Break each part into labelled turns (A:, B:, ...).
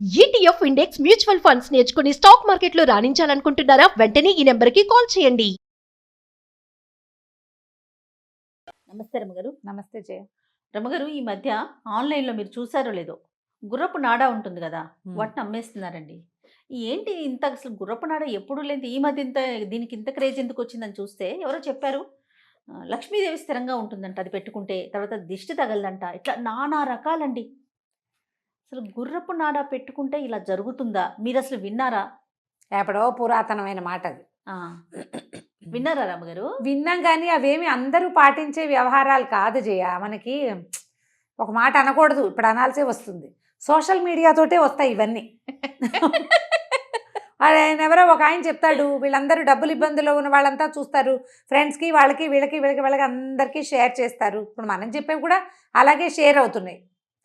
A: ETF index mutual funds నేర్చుకుని stock మార్కెట్లో రాణించాలనుకుంటున్నారా? వెంటనే ఈ నెంబర్కి కాల్ చేయండి.
B: నమస్తే రమ్మగారు.
C: నమస్తే జయ.
B: రమ్మగారు, ఈ మధ్య ఆన్లైన్లో మీరు చూసారో లేదో గుర్రపు నాడా ఉంటుంది కదా, వాటిని అమ్మేస్తున్నారండి. ఏంటి ఇంత అసలు గుర్రపు నాడ ఎప్పుడు లేదు, ఈ మధ్య ఇంత దీనికి ఇంత క్రేజ్ ఎందుకు వచ్చిందని చూస్తే ఎవరో చెప్పారు, లక్ష్మీదేవి స్థిరంగా ఉంటుందంట అది పెట్టుకుంటే, తర్వాత దిష్టి తగలదంట, ఇట్లా నానా రకాలండి. అసలు గుర్రపు నాడ పెట్టుకుంటే ఇలా జరుగుతుందా? మీరు అసలు విన్నారా?
C: ఎప్పుడో పురాతనమైన మాట అది.
B: విన్నారా రమ్మగారు?
C: విన్నాం, కానీ అవేమి అందరూ పాటించే వ్యవహారాలు కాదు జయ. మనకి ఒక మాట అనకూడదు, ఇప్పుడు అనాల్సే వస్తుంది. సోషల్ మీడియాతోటే వస్తాయి ఇవన్నీ. ఆయన ఎవరో ఒక ఆయన చెప్తాడు, వీళ్ళందరూ డబ్బులు ఇబ్బందుల్లో ఉన్న వాళ్ళంతా చూస్తారు, ఫ్రెండ్స్కి వాళ్ళకి వీళ్ళకి వీళ్ళకి వాళ్ళకి అందరికీ షేర్ చేస్తారు. ఇప్పుడు మనం చెప్పేవి కూడా అలాగే షేర్ అవుతున్నాయి,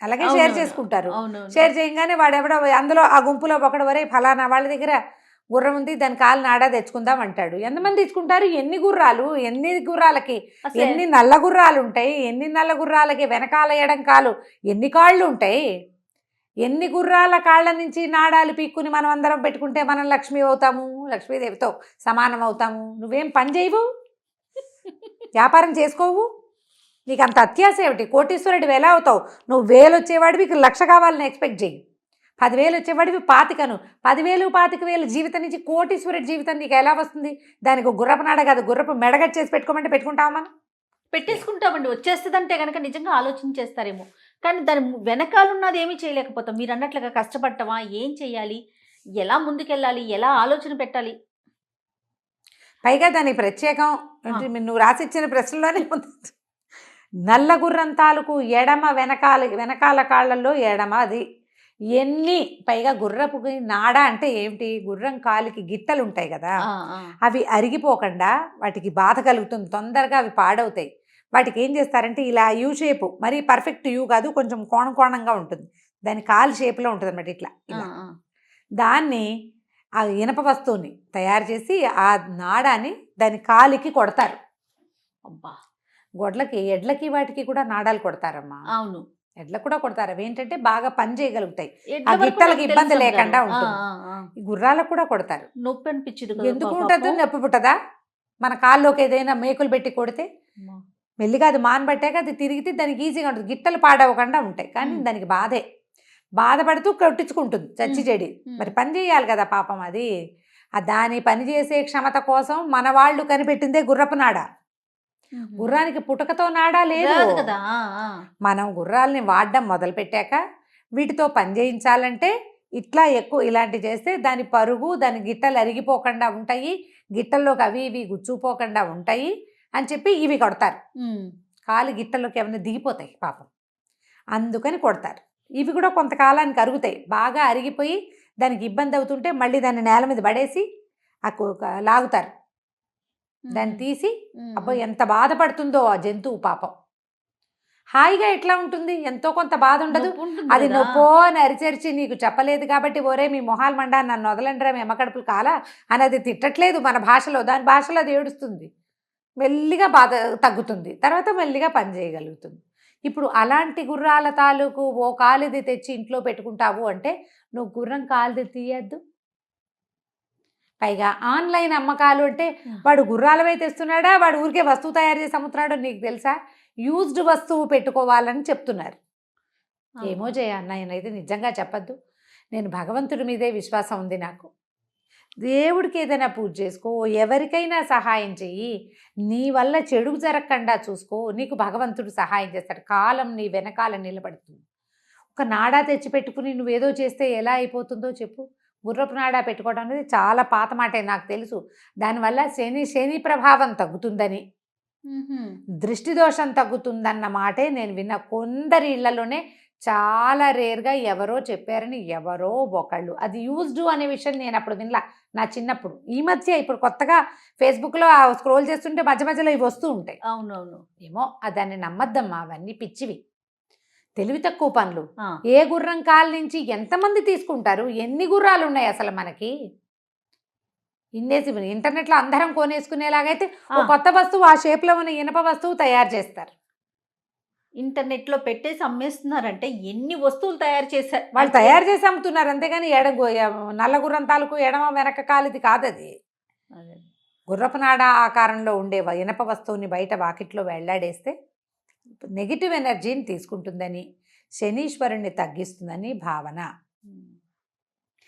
C: అలాగే షేర్ చేసుకుంటారు. షేర్ చేయగానే వాడెవడో అందులో ఆ గుంపులో ఒకడు, వరే ఫలానా వాళ్ళ దగ్గర గుర్రం ఉంది, దాని కాలు నాడా తెచ్చుకుందాం అంటాడు. ఎంతమంది తెచ్చుకుంటారు? ఎన్ని గుర్రాలు, ఎన్ని గుర్రాలకి ఎన్ని నల్ల గుర్రాలు ఉంటాయి, ఎన్ని నల్ల గుర్రాలకి వెనకాల ఎడం కాలు ఎన్ని కాళ్ళు ఉంటాయి, ఎన్ని గుర్రాల కాళ్ళ నుంచి నాడాలు పీక్కుని మనం అందరం పెట్టుకుంటే మనం లక్ష్మి అవుతాము, లక్ష్మీదేవితో సమానం అవుతాము. నువ్వేం పని చేయవు, వ్యాపారం చేసుకోవు, నీకు అంత అత్యాశ ఏమిటి? కోటీశ్వరుడివి ఎలా అవుతావు? నువ్వు 1000 వచ్చేవాడివి 1,00,000 కావాలని ఎక్స్పెక్ట్ చేయి. 10,000 వచ్చేవాడివి 25,000, 10,000 25,000 జీవితం నుంచి కోటీశ్వరుడి జీవితం నీకు ఎలా వస్తుంది? దానికి గుర్రపు నాడ కాదు, గుర్రపు మెడగట్ చేసి పెట్టుకోమంటే పెట్టుకుంటావా? మనం
B: పెట్టేసుకుంటామండి, వచ్చేస్తుందంటే కనుక నిజంగా ఆలోచించేస్తారేమో. కానీ దాని వెనకాలన్నది ఏమీ చేయలేకపోతాం. మీరు అన్నట్లుగా కష్టపడటమా, ఏం చేయాలి, ఎలా ముందుకెళ్ళాలి, ఎలా ఆలోచన పెట్టాలి?
C: పైగా దానికి ప్రత్యేకం నువ్వు రాసిచ్చిన ప్రశ్నలోనే ఉంది. నల్ల గుర్రం తాలూకు ఎడమ వెనకాల కాళ్ళల్లో ఎడమ అది ఎన్ని, పైగా గుర్రపు నాడ అంటే ఏమిటి? గుర్రం కాలికి గిట్టలు ఉంటాయి కదా, అవి అరిగిపోకుండా వాటికి బాధ కలుగుతుంది, తొందరగా అవి పాడవుతాయి. వాటికి ఏం చేస్తారంటే ఇలా యూ షేపు, మరీ పర్ఫెక్ట్ యూ కాదు, కొంచెం కోణంగా ఉంటుంది, దాని కాలు షేప్లో ఉంటుంది అన్నమాట. ఇట్లా దాన్ని ఆ ఇనప వస్తువుని తయారు చేసి ఆ నాడాన్ని దాని కాలికి కొడతారు.
B: అబ్బా,
C: గొడ్లకి ఎడ్లకి వాటికి కూడా నాడాలు కొడతారమ్మా.
B: అవును,
C: ఎడ్లకు కూడా కొడతారు. అవి ఏంటంటే బాగా పని చేయగలుగుతాయి, ఆ గిట్టలకి ఇబ్బంది లేకుండా ఉంటుంది. గుర్రాలకు కూడా కొడతారు.
B: నొప్పి అనిపించదు
C: ఎందుకు ఉంటుంది? నొప్పి పుట్టదా? మన కాల్లోకి ఏదైనా మేకులు పెట్టి కొడితే మెల్లిగా అది మానబట్టాక అది తిరిగితే దానికి ఈజీగా ఉంటుంది, గిట్టలు పాడవకుండా ఉంటాయి. కానీ దానికి బాధపడుతూ కొట్టించుకుంటుంది చచ్చి చెడి. మరి పని చేయాలి కదా పాపం. అది దాని పని చేసే క్షమత కోసం మన వాళ్ళు కనిపెట్టిందే గుర్రపు నాడ. గుర్రానికి పుటకతో నాడా లేదు
B: కదా.
C: మనం గుర్రాలని వాడడం మొదలు పెట్టాక వీటితో పని చేయించాలంటే ఇట్లా ఎక్కువ ఇలాంటి చేస్తే దాని పరుగు, దాని గిట్టలు అరిగిపోకుండా ఉంటాయి, గిట్టల్లోకి అవి ఇవి గుచ్చుపోకుండా ఉంటాయి అని చెప్పి ఇవి కొడతారు. కాలు గిట్టల్లోకి ఏమైనా దిగిపోతాయి పాపం, అందుకని కొడతారు. ఇవి కూడా కొంతకాలానికి అరుగుతాయి, బాగా అరిగిపోయి దానికి ఇబ్బంది అవుతుంటే మళ్ళీ దాన్ని నేల మీద పడేసి లాగుతారు. దాన్ని తీసి అబ్బో ఎంత బాధపడుతుందో ఆ జంతువు పాపం. హాయిగా ఎట్లా ఉంటుంది? ఎంతో కొంత బాధ ఉండదు. అది నొప్పో అని అరిచరిచి నీకు చెప్పలేదు కాబట్టి ఒరే మీ మొహాలు మండా నన్ను వదలండిరా మీ ఎమ్మకడుపులు కాలా అని అది తిట్టట్లేదు మన భాషలో, దాని భాషలో అది ఏడుస్తుంది. మెల్లిగా బాధ తగ్గుతుంది, తర్వాత మెల్లిగా పని చేయగలుగుతుంది. ఇప్పుడు అలాంటి గుర్రాల తాలూకు ఓ కాలుది తెచ్చి ఇంట్లో పెట్టుకుంటావు అంటే నువ్వు గుర్రం కాలుది తీయద్దు. పైగా ఆన్లైన్ అమ్మకాలు అంటే వాడు గుర్రాలవే తెస్తున్నాడా, వాడు ఊరికే వస్తువు తయారు చేసి అమ్ముతున్నాడో నీకు తెలుసా? యూజ్డ్ వస్తువు పెట్టుకోవాలని చెప్తున్నారు. ఏమో నేనైతే నిజంగా చెప్పద్దు, నేను భగవంతుడి మీదే విశ్వాసం ఉంది నాకు. దేవుడికి ఏదైనా పూజ చేసుకో, ఎవరికైనా సహాయం చెయ్యి, నీ వల్ల చెడు జరగకుండా చూసుకో, నీకు భగవంతుడు సహాయం చేస్తాడు. కాలం నీ వెనకాల నిలబడుతుంది. ఒక నాడా తెచ్చి పెట్టుకుని నువ్వేదో చేస్తే ఎలా అయిపోతుందో చెప్పు. గుర్రపు నాడా పెట్టుకోవడం అనేది చాలా పాత మాటే నాకు తెలుసు. దానివల్ల శని ప్రభావం తగ్గుతుందని, దృష్టి దోషం తగ్గుతుందన్న మాటే నేను విన్న. కొందరి ఇళ్లలోనే చాలా రేర్గా ఎవరో చెప్పారని, ఎవరో ఒకళ్ళు. అది యూజ్డ్ అనే విషయం నేను అప్పుడు వినలా నా చిన్నప్పుడు. ఈ మధ్య ఇప్పుడు కొత్తగా ఫేస్బుక్లో స్క్రోల్ చేస్తుంటే మధ్యలో ఇవి వస్తూ ఉంటాయి.
B: అవునవును,
C: ఏమో దాన్ని నమ్మద్దమ్మా, అవన్నీ పిచ్చివి, తెలివి తక్కువ పనులు. ఏ గుర్రం కాలు నుంచి ఎంతమంది తీసుకుంటారు? ఎన్ని గుర్రాలు ఉన్నాయి అసలు మనకి? ఇన్నేసి ఇంటర్నెట్లో అందరం కొనేసుకునేలాగైతే ఓ కొత్త వస్తువు ఆ షేప్లో ఉన్న ఇనప వస్తువు తయారు చేస్తారు.
B: ఇంటర్నెట్లో పెట్టేసి అమ్మేస్తున్నారంటే ఎన్ని వస్తువులు తయారు చేశారు
C: వాళ్ళు తయారు చేసి అమ్ముతున్నారు, అంతేగాని నల్ల గుర్రం తాలూకు ఎడమ వెనక కాలిది కాదది.
B: అదే.
C: గుర్రపు నాడ ఆకారంలో ఉండే ఇనప వస్తువుని బయట వాకిట్లో వెళ్లాడేస్తే నెగిటివ్ ఎనర్జీని తీసుకుంటుందని, శనీశ్వరుణ్ణి తగ్గిస్తుందని భావన.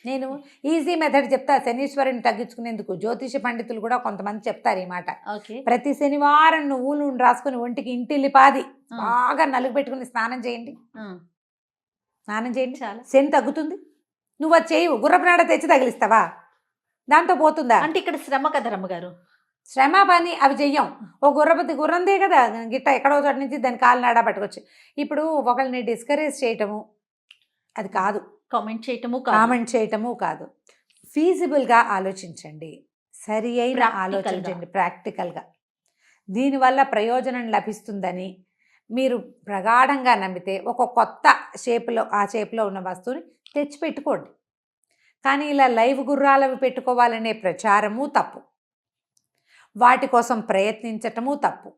C: నేను ఈజీ మెథడ్ చెప్తా శనీశ్వరుని తగ్గించుకునేందుకు. జ్యోతిష పండితులు కూడా కొంతమంది చెప్తారు ఈ మాట.
B: ఓకే.
C: ప్రతి శనివారం నువ్వులు రాసుకుని ఒంటికి ఇంటిల్లిపాది బాగా నలుగు పెట్టుకుని స్నానం చేయండి. స్నానం చేయండి,
B: చాలా
C: శని తగ్గుతుంది. నువ్వు అది చేయవు, గుర్రపు నాడ తెచ్చి తగిలిస్తావా? దాంతో పోతుందా?
B: అంటే ఇక్కడ శ్రమ కదా రమ్మగారు.
C: శ్రమ పని అవి చెయ్యం. ఓ గుర్రందే కదా గిట్ట ఎక్కడో చోట నుంచి దాని కాలు నాడా పట్టుకొచ్చి. ఇప్పుడు ఒకరిని డిస్కరేజ్ చేయటము అది కాదు,
B: కామెంట్ చేయటము కాదు. ఫీజిబుల్గా ఆలోచించండి, సరి అయిన ఆలోచించండి, ప్రాక్టికల్గా. దీనివల్ల ప్రయోజనం లభిస్తుందని మీరు ప్రగాఢంగా నమ్మితే ఒక కొత్త షేప్లో ఆ షేప్లో ఉన్న వస్తువుని తెచ్చిపెట్టుకోండి. కానీ ఇలా లైవ్ గుర్రాలవి పెట్టుకోవాలనే ప్రచారము తప్పు, వాటి కోసం ప్రయత్నించటము తప్పు.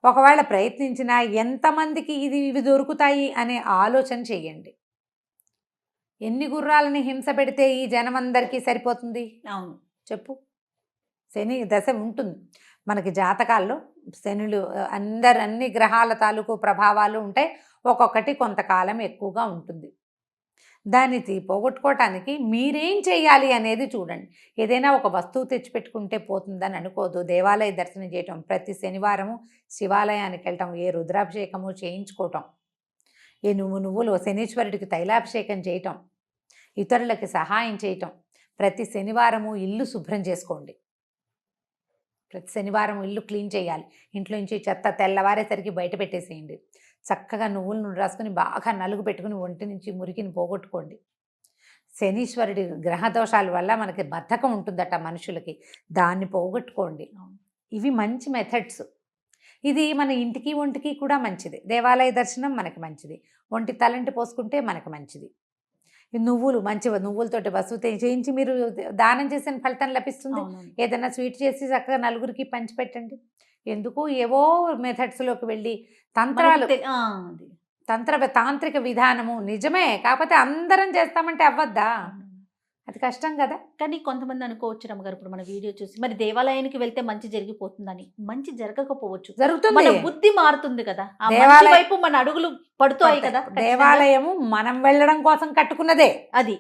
B: ఒకవేళ ప్రయత్నించినా ఎంతమందికి ఇవి దొరుకుతాయి అనే ఆలోచన చేయండి. ఎన్ని గుర్రాలని హింస పెడితే ఈ జనమందరికీ సరిపోతుంది? అవును,
C: చెప్పు. శని దశ ఉంటుంది మనకి జాతకాల్లో. శనులు అన్ని గ్రహాల తాలూకు ప్రభావాలు ఉంటాయి. ఒక్కొక్కటి కొంతకాలం ఎక్కువగా ఉంటుంది. దాన్ని పోగొట్టుకోవటానికి మీరేం చేయాలి అనేది చూడండి. ఏదైనా ఒక వస్తువు తెచ్చిపెట్టుకుంటే పోతుందని అనుకోదు. దేవాలయ దర్శనం చేయటం, ప్రతి శనివారము శివాలయానికి వెళ్ళటం, ఏ రుద్రాభిషేకము చేయించుకోవటం, ఏ నువ్వులు శనీశ్వరుడికి తైలాభిషేకం చేయటం, ఇతరులకి సహాయం చేయటం, ప్రతి శనివారము ఇల్లు శుభ్రం చేసుకోండి. ప్రతి శనివారం ఇల్లు క్లీన్ చేయాలి. ఇంట్లో నుంచి చెత్త తెల్లవారేసరికి బయట పెట్టేసేయండి. చక్కగా నువ్వుల నూనె రాసుకుని బాగా నలుగు పెట్టుకుని ఒంటి నుంచి మురికిని పోగొట్టుకోండి. శనీశ్వరుడి గ్రహదోషాల వల్ల మనకి బద్ధకం ఉంటుందట మనుషులకి, దాన్ని పోగొట్టుకోండి. ఇవి మంచి మెథడ్స్. ఇది మన ఇంటికి ఒంటికి కూడా మంచిది. దేవాలయ దర్శనం మనకి మంచిది, ఒంటి తలంటి పోసుకుంటే మనకి మంచిది. నువ్వులు మంచి నువ్వులతోటి వస్తువు చేయించి మీరు దానం చేసిన ఫలితం లభిస్తుంది. ఏదైనా స్వీట్ చేసి చక్కగా నలుగురికి పంచిపెట్టండి. ఎందుకు ఏవో మెథడ్స్లోకి వెళ్ళి తాంత్రిక విధానము నిజమే, కాకపోతే అందరం చేస్తామంటే అవ్వద్దా? అది కష్టం కదా.
B: కానీ కొంతమంది అనుకోవచ్చు రమ్మగారు, ఇప్పుడు మన వీడియో చూసి మరి దేవాలయానికి వెళ్తే మంచి జరిగిపోతుందని. మంచి జరగకపోవచ్చు,
C: జరుగుతుంది.
B: మన బుద్ధి మారుతుంది కదా,
C: దేవాలయం
B: వైపు మన అడుగులు పడుతాయి కదా.
C: దేవాలయము మనం వెళ్ళడం కోసం కట్టుకున్నదే, అది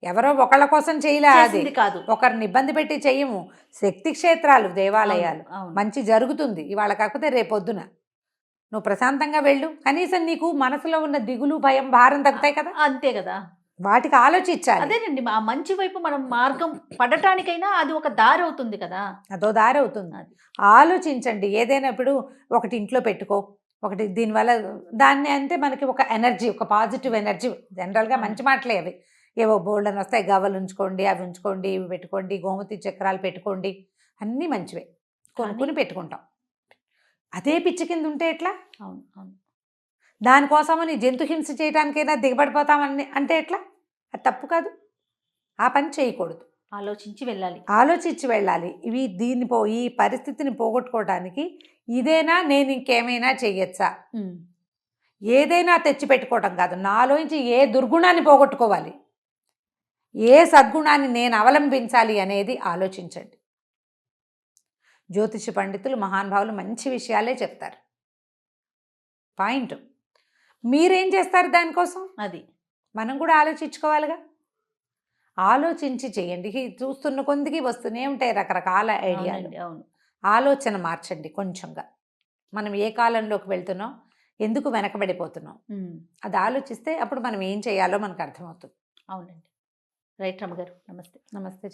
C: ఎవరో ఒకళ్ళ కోసం చేయలేదు
B: కాదు,
C: ఒకరిని ఇబ్బంది పెట్టి చెయ్యము. శక్తి క్షేత్రాలు దేవాలయాలు, మంచి జరుగుతుంది ఇవాళ కాకపోతే రేపొద్దున. నువ్వు ప్రశాంతంగా వెళ్ళు, కనీసం నీకు మనసులో ఉన్న దిగులు భయం భారం తగ్గుతాయి కదా.
B: అంతే కదా,
C: వాటికి ఆలోచించాలి.
B: అదేనండి, ఆ మంచి వైపు మనం మార్గం పడటానికైనా అది ఒక దారి అవుతుంది కదా. అదో
C: దారి అవుతుంది. ఆలోచించండి. ఏదైనా ఇప్పుడు ఒకటి ఇంట్లో పెట్టుకో, ఒకటి దీనివల్ల దాన్ని అంటే మనకి ఒక ఎనర్జీ, ఒక పాజిటివ్ ఎనర్జీ. జనరల్గా మంచి మాటలే అవి. ఏవో బోల్డ్ అని వస్తాయి, గవ్వలు ఉంచుకోండి, అవి ఉంచుకోండి, ఇవి పెట్టుకోండి, గోమతి చక్రాలు పెట్టుకోండి, అన్నీ మంచివే కొనుక్కుని పెట్టుకుంటాం. అదే పిచ్చి కింద ఉంటే ఎట్లా?
B: అవును అవును.
C: దానికోసమని జంతు హింస చేయడానికైనా దిగబడిపోతామని అంటే ఎట్లా? అది తప్పు కాదు. ఆ పని చేయకూడదు. ఆలోచించి వెళ్ళాలి. ఈ పరిస్థితిని పోగొట్టుకోవడానికి ఇదేనా, నేను ఇంకేమైనా చెయ్యొచ్చా? ఏదైనా తెచ్చిపెట్టుకోవటం కాదు, నాలోంచి ఏ దుర్గుణాన్ని పోగొట్టుకోవాలి, ఏ సద్గుణాన్ని నేను అవలంబించాలి అనేది ఆలోచించండి. జ్యోతిష పండితులు మహానుభావులు మంచి విషయాలే చెప్తారు. పాయింట్ మీరేం చేస్తారు దానికోసం? అది మనం కూడా ఆలోచించుకోవాలిగా. ఆలోచించి చేయండి. చూస్తున్న కొందికి వస్తూనే ఉంటాయి రకరకాల ఐడియాలు.
B: అవును,
C: ఆలోచన మార్చండి కొంచెంగా. మనం ఏ కాలంలోకి వెళ్తున్నాం, ఎందుకు వెనకబడిపోతున్నాం, అది ఆలోచిస్తే అప్పుడు మనం ఏం చేయాలో మనకు అర్థమవుతుంది.
B: అవునండి. రైట్ రమ్మగారు, నమస్తే.
C: నమస్తే.